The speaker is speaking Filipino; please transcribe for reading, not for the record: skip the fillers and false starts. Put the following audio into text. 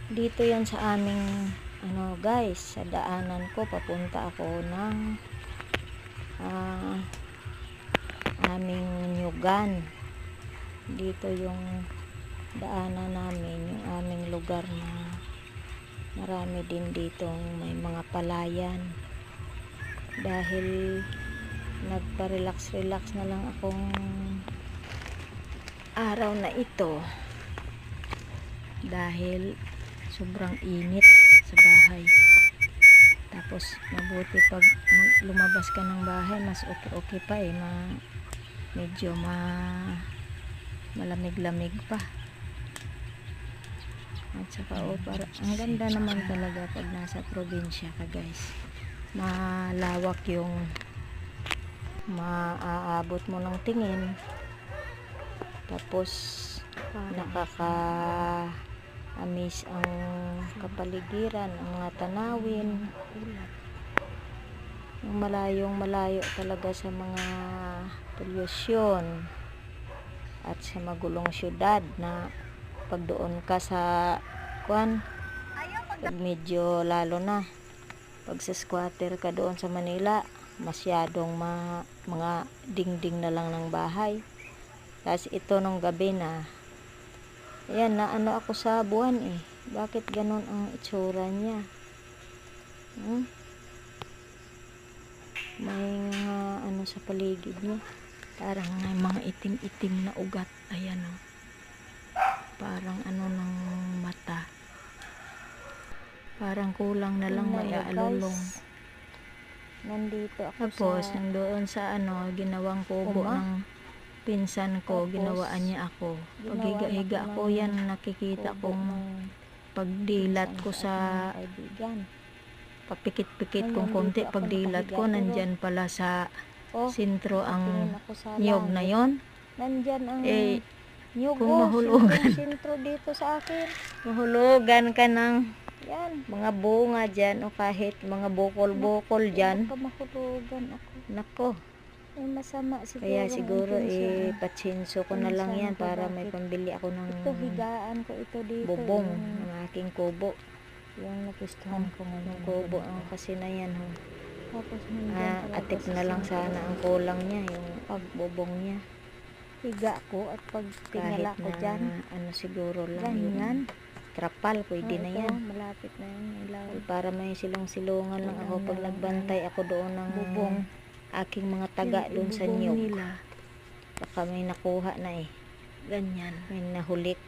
Dito yan sa aming guys, sa daanan ko papunta ako ng aming nyugan. Dito yung daanan namin, yung aming lugar na marami din ditong may mga palayan. Dahil nagpa-relax na lang akong araw na ito dahil sobrang init sa bahay. Tapos mabuti pag lumabas ka ng bahay, mas okay pa medyo malamig-lamig pa. At saka ang ganda naman talaga pag nasa probinsya ka guys. Malawak yung maaabot mo ng tingin. Tapos nakaka-amis ang kapaligiran, ang mga tanawin. Yung malayo talaga sa mga polusyon at sa magulong syudad na pag doon ka sa pag medyo lalo na pag sa squatter ka doon sa Manila, masyadong mga dingding na lang ng bahay. Tapos ito nung gabi na ayan, na ako sa buwan bakit ganon ang itsura niya? May mga sa paligid niya, parang may mga itim-itim na ugat. Ayan parang ng mata, parang kulang na lang maialulong. Nandito ako tapos nandoon sa ginawang kubo ng pinsan ko. Tapos, ginawaan niya ako. Pag higa-higa ko yan, nakikita kong pagdilat ko sa papikit-pikit kong konti. Pagdilat ko, nandyan pala sa sentro ang niyog na yon. Nandyan ang niyog. Kung mahulugan sentro dito sa akin, mahulugan ka ng mga bunga dyan o kahit mga bukol-bukol dyan, mahulugan ako. Nako, masama siguro. Kaya siguro patsinso ko na lang yan para may pambili ako ng higaan ko ito dito, bubong ng aking kubo. Yung nagustuhan ko ngayon kubo kasi na yan tapos atip na lang sana ang kulang niya, yung pagbubong niya. Higa ko at pag tingala ko dyan, siguro lang ganyan, trapal, pwede na yan. Malapit na yan. Para may silong-silungan lang ako pag nagbantay ako doon ng bubong aking mga taga doon sa niyog. Baka may nakuha na ganyan, may nahulik.